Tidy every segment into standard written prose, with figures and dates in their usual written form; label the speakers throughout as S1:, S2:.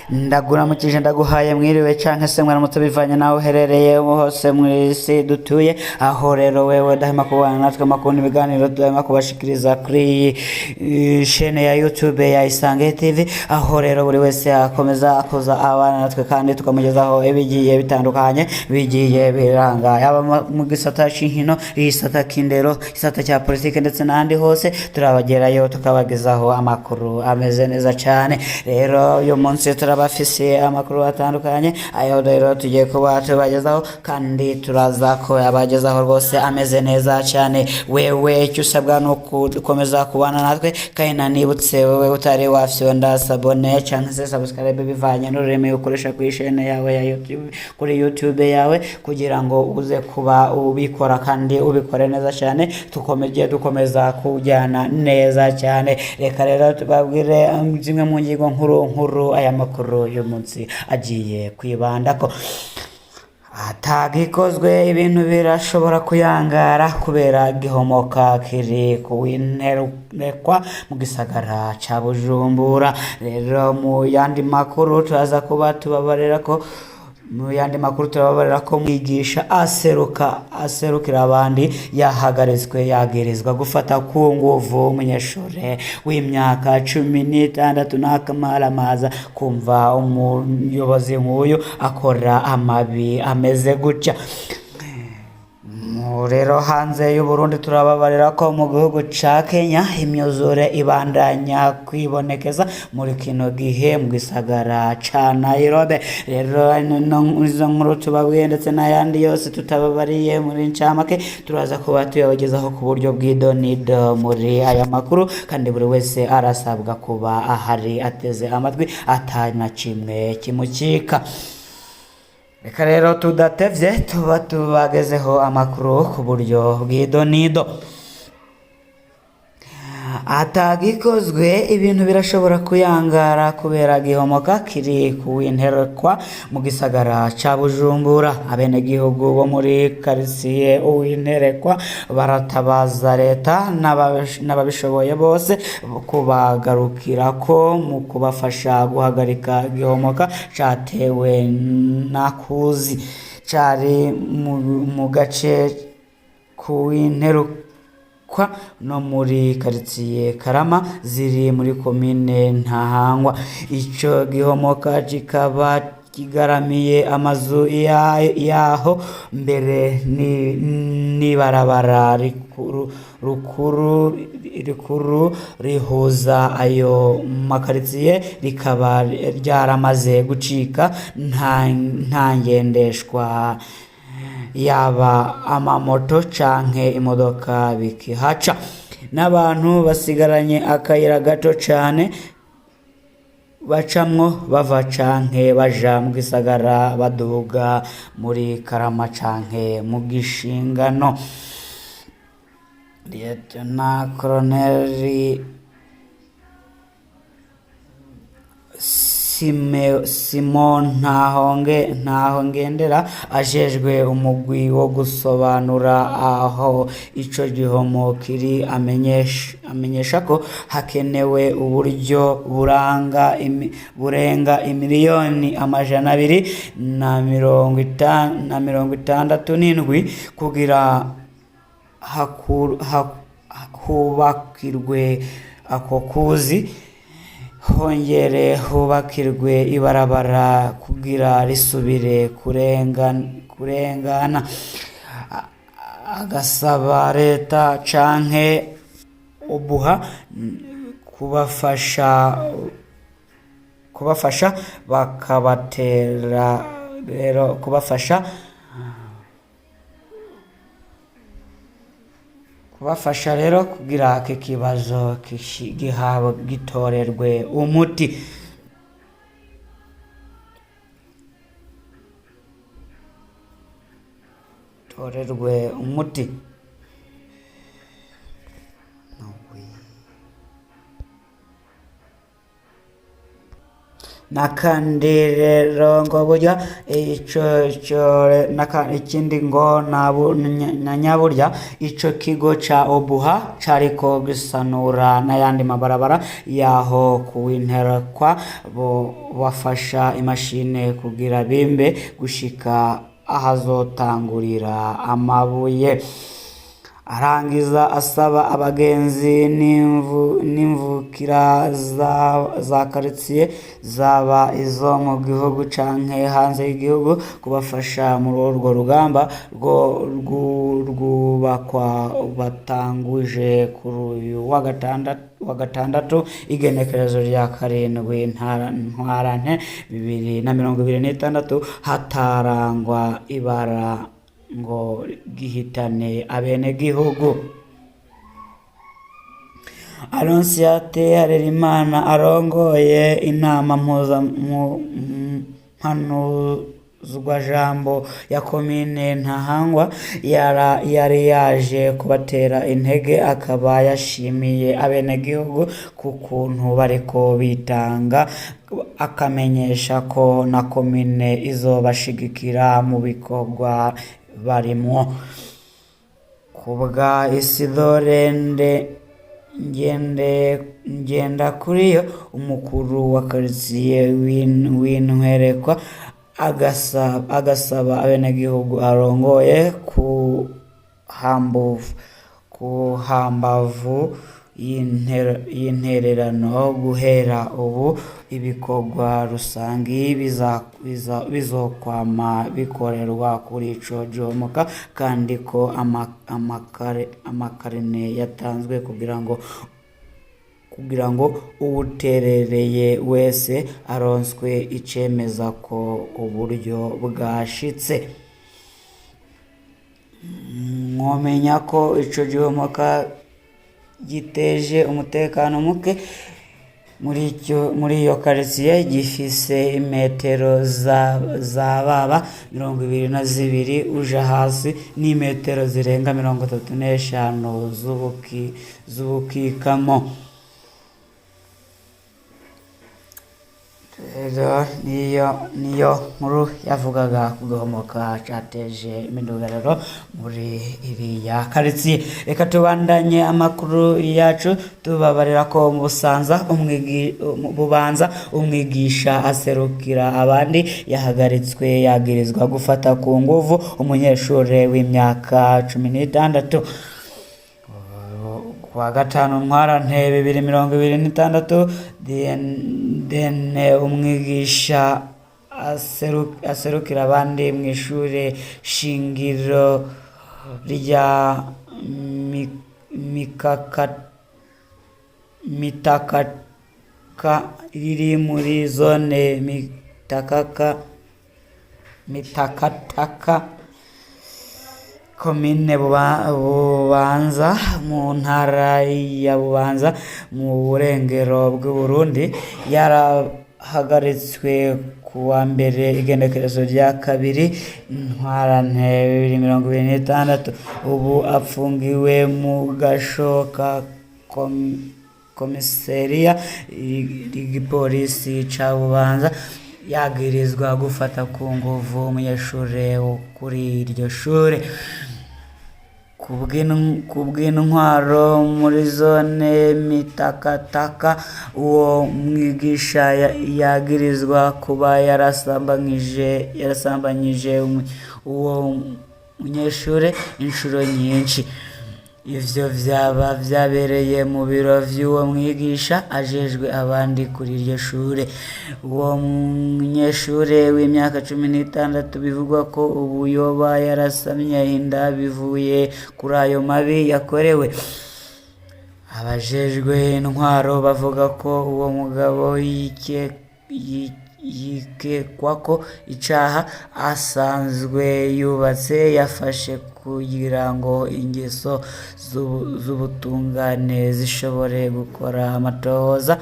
S1: ndaguramukije ndaguhaye mwiriwe canke se mwaramutse bivanye naho uherereye hose mw'isi dutuye, aho rero wewe dahima kubana natwe makuru ibiganiro dahima kubashikiriza kuri shene ya YouTube ya Isange TV, aho rero buri wese akomeza akoza abana natwe kandi tukamugezaho ibigiye bitandukanye bigiye biranga yaba mu gisata c'inkino, igisata k'indero, igisata cya politike ndetse n'ahandi hose turabagerayo tukabagezaho amakuru ameze neza cyane. Rero uyu munsi turabafise amakuru atandukanye, ayo rero tugiye kuba tubagezaho kandi turaza ko abagezaho rwose ameze neza cyane. Wewe icyo usabwa no gukomeza kubana natwe kandi nanibutse wewe utari wafyonda sabone cyangwa se subscribe bivanye n'ururimi ukoresha kuri chaîne yawe ya YouTube, kuri YouTube yawe, kugira ngo uze kuba ubikora kandi ubikore neza cyane, dukomeza kujyana neza cyane. Reka rero tubabwire zimwe mu ngingo nkuru aya makuru uyu munsi agiye kwibandako. Atagikozwe ibintu birashobora kuyangara kubera gihomoka kiri kuwinterekwa mu gisagara ca Bujumbura. Rero mu yandi makuru turaza kuba tubabarira ko mwigisha aserukira abandi yahagaritswe yagirizwa gufata ku nguvu umunyeshure w'imyaka 16 n'akamaramaza. Kumva umuyobozi nk'uyu akora amabi ameze gutya. Rero hanze y'u Burundi turababarira ko mu gihugu ca Kenya imyuzure ibandanya kwibonekeza muri kino gihe mu gisagara ca Nairobi. Rero izo nkuru tubabwiye ndetse n'ayandi yose tutababariye muri ncamake turaza kuba tuyabagezaho ku buryo bw'idonido muri aya makuru, kandi buri wese arasabwa kuba ahari ateze amatwi atana kimwe kimukika. Reka rero tudatevye tuba tubagezeho amakuru ku buryo bw'idonido. Atagikozwe ibintu birashobora kuyangara kubera gihomoka kiri kuwinterekwa mu gisagara ca Bujumbura. Abenegihugu bo muri quartier uwinterekwa baratabaza leta n'ababishoboye bose kubagarukirako mu kubafasha guhagarika gihomoka catewe nakuzi cari mu gace kuwinterekwa no muri quartier Karama ziri muri komine Ntahangwa. Ico gihomoka kikaba kigaramiye amazu yaho mbere ni barabara rikuru rihuza ayo makaritiye rikaba ryaramaze gucika nta ngendeshwa yaba amamoto canke imodoka bikihaca, n'abantu basigaranye akayira gato cane bacamwo bava canke baja mu gisagara baduga muri Karama canke mu Gishingano. Lieutenant Colonel Simon Ntahongendera ajejwe umugwi wo gusobanura aho ico gihomo kiri amenyesha ko hakenewe uburyo burenga imiliyoni 267 kugira hubakirwe ako kuzi, hongere hubakirwe ibarabara kugira risubire kurengana. Agasaba leta canke ubuha kubafasha bakabatera rero kubafasha rero kugira iki kibazo gitorerwe umuti. nakandi rero ngo burya ikindi ngo na nyaburya ico kigo ca Obuha cariko gisanura n'ayandi mabarabara yaho kuwinterakwa bo bafasha imashine kugira bimbe gushika ahazotangurira amabuye. Arangiza asaba abagenzi n'imvukira za karitsiye zaba izo mu gihugu canke hanze y'igihugu kubafasha muri urwo rugamba rwubakwa batanguje kuri uyu wa gatandatu igenekerezo rya 7 Ntwarante 2026 hatarangwa ibara ngo gihitane abenegihugu. Annonciate Harerimana arongoye inama mpanuzwajambo ya komine Ntahangwa yari yaje kubatera intege, akaba yashimiye abenegihugu ku kuntu bariko bitanga, akamenyesha ko na komine izobashigikira mu bikorwa barimwo. Kubwa Isidore ngenda kuriyo umukuru wa karitsiye w'Intwerekwa agasaba abenegihugu arongoye ku hambavu y'intererano guhera ubu ibikorwa rusangi bizokwama bikorerwa kuri ico jomoka, kandi ko amakarine yatanzwe kugira ngo uwuterereye wese aronswe icemeza ko uburyo bwashitse. Mwomenya ko ico jomoka giteje umutekano muke muri iyo karitsiye, gifise imetero zababa 22 uja hasi n'imetero zirenga 35 z'ubukikamo. Rero niyo nkuru yavugaga kugomoka cateje imidugararo muri iriya karitsiye. Reka tubandanye amakuru yacu tubabarira ko mu Bubanza umwigisha aserukira abandi yahagaritswe yagirizwa gufata ku nguvu umunyeshure w'imyaka 16. Kuwa 5 Ntwarante 2026 dene umwigisha aserukira abandi mw'ishure shingiro rya Mitakaka riri muri zone Mitakataka komine Bubanza mu ntara ya Bubanza mu burengero bw'Uburundi yarahagaritswe kuwa mbere igenekerezo rya 2 Ntwarante 2026. Ubu apfungiwe mu gashoka komisariya y'igipolisi ca Bubanza yagirizwa gufata ku nguvu umunyeshure wo kuri iryo shure. Kubw'intwaro muri zone Mitakataka uwo mwigisha yagirizwa kuba yarasambanyije uwo munyeshure inshuro nyinshi. Ivyo vyaba vyabereye mu biro vy'uwo mwigisha ajejwe abandi kuri iryo shure. Uwo munyeshure w'imyaka 16 bivugwa ko ubu yoba yarasamye inda bivuye kuri ayo mabi yakorewe. Abajejwe intwaro bavuga ko uwo mugabo yikekwako icaha asanzwe yubatse yafashe kugira ngo ingeso z'ubutungane zishobore gukora amatohoza.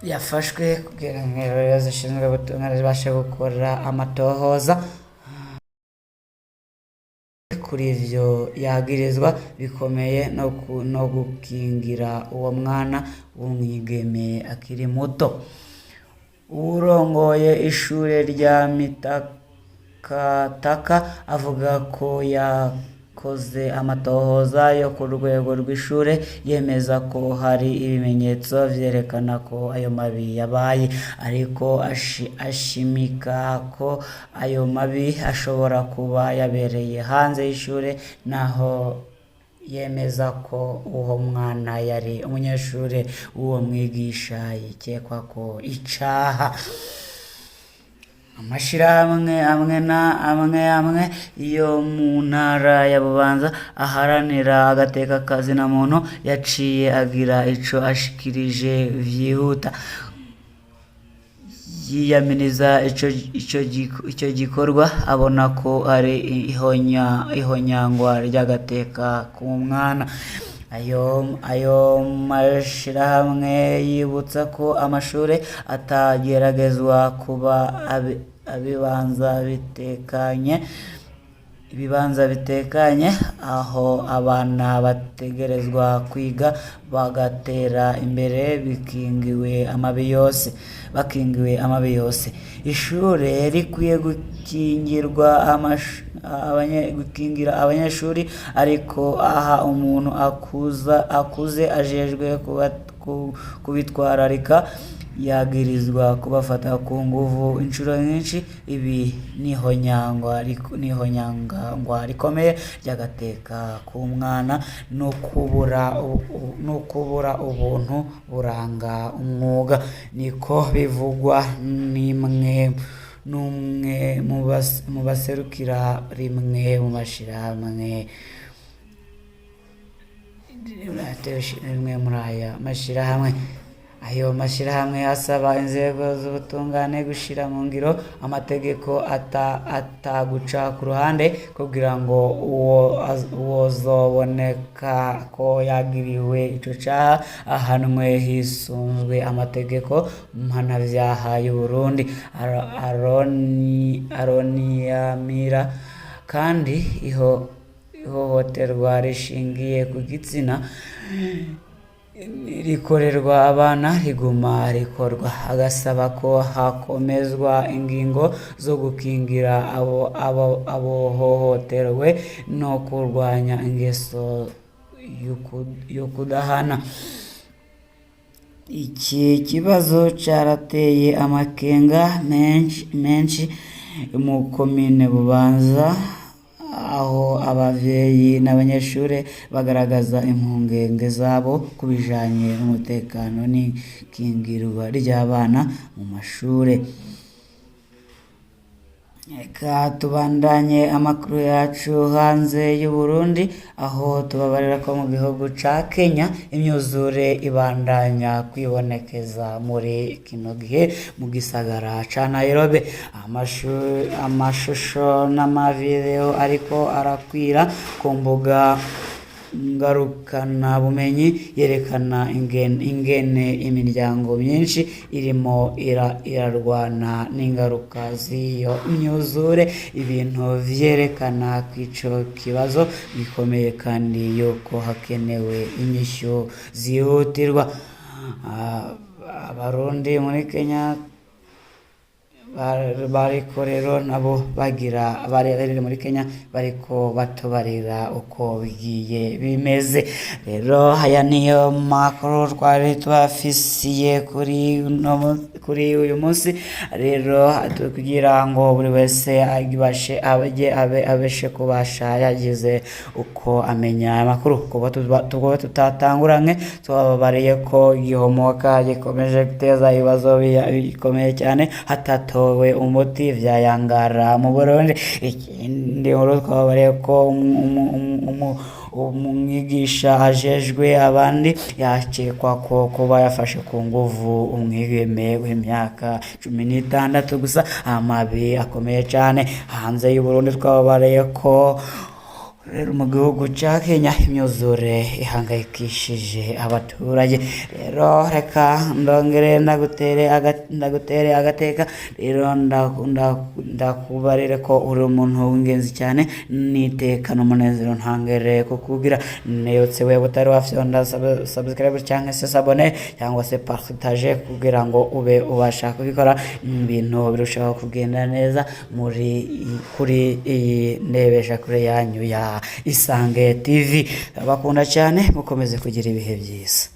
S1: Yafashwe kugira ngo zishinzwe ubutungane zibashe gukora amatohoza kuri ivyo yagirizwa bikomeye no gukingira uwo mwana w'umwigeme akiri muto. Urongoye ishure rya Mitakataka avuga ko yakoze amatohoza yo ku rwego rw'ishure yemeza ko hari ibimenyetso vyerekana ko ayo mabi yabaye, ariko ashimika ko ayo mabi ashobora kuba yabereye hanze y'ishure, naho yemeza ko uwo mwana yari umunyeshure w'uwo mwigisha yikekwa ko icaha. Amashirahamwe amwe yo mu ntara ya Bubanza aharanira agateka kazina muntu yaciye agira ico ashikirije vyihuta, yiyamiriza ico gikorwa abona ko ari ihonyangwa ry'agateka k'umwana. Ayo mashirahamwe yibutsa ko amashure atageragezwa kuba ibibanza bitekanye aho abana bategerezwa kwiga bagatera imbere bakingiwe amabi yose. Ishure rikwiye gukingira abanyeshuri, ariko aha umuntu akuze ajejwe kubitwararika yagirizwa kubafata ku nguvu inshuro nyinshi. Ibi nihonyangwa rikomeye ry'agateka k'umwana no kubura ubuntu buranga umwuga, niko bivugwa n'umwe mu baserukira rimwe mu mashirahamwe muri aya mashirahamwe. Ayo mashirahamwe asaba inzego z'ubutungane gushira mu ngiro amategeko ataguca ku ruhande kugira ngo uwozoboneka ko yagiriwe ico caha ahanwe hisunzwe amategeko mpanavyaha y'u Burundi. Aroniyamira kandi ihohoterwa rishingiye ku gitsina rikorerwa abana riguma rikorwa, agasaba ko hakomezwa ingingo zo gukingira abohohoterwe no kurwanya ingeso yo kudahana. Iki kibazo carateye amakenga menshi mu komine Bubanza, aho abavyeyi n'abanyeshure bagaragaza impungenge zabo kubijanye n'umutekano n'ikingirwa ry'abana mu mashure. Eka tubandanye amakuru yacu hanze y'u Burundi, aho tubabarira ko mu gihugu ca Kenya imyuzure ibandanya kwibonekeza muri kino gihe mu gisagara ca Nairobi. Amashusho n'amavideo ariko arakwira ku mbuga ngarukana bumenyi yerekana ingene imiryango myinshi irimo irarwana n'ingaruka z'iyo myuzure, ibintu vyerekana ko ico kibazo gikomeye kandi yuko hakenewe inyishu zihutirwa. Abarundi muri Kenya bariko rero nabo bari muri Kenya bariko batubarira uko bigiye bimeze. Rero aya niyo makuru twari tubafisiye kuri uyu munsi, rero kugira ngo buri wese abeshe kubasha yagize uko amenya amakuru. Kuba tutatanguranye twababariye ko igihomoka gikomeje guteza ibibazo bikomeye cyane hatatowe umuti vyayangara mu Burundi. Ikindi nkuru twababariye ko umwigisha ajejwe abandi yakekwa ko kuba yafashe ku nguvu umwigeme w'imyaka 16 gusa, amabi akomeye cyane hanze y'u Burundi. Twababariye ko rero mu gihugu cya Kenya imyuzure ihangayikishije abaturage. Rero reka ndongere ndagutere agateka rero ndakubarire ko uri umuntu w'ingenzi cyane n'iteka n'umunezero ntangere kukubwira neyotse wewe utari wafyonda subscribe cyangwa se sabone cyangwa se partage kugira ngo ube ubasha kubikora ibintu birushaho kugenda neza kuri iyi ndebesha kure yanyu ya Isange TV. Bakunda cyane mukomeze kugira ibihe byiza.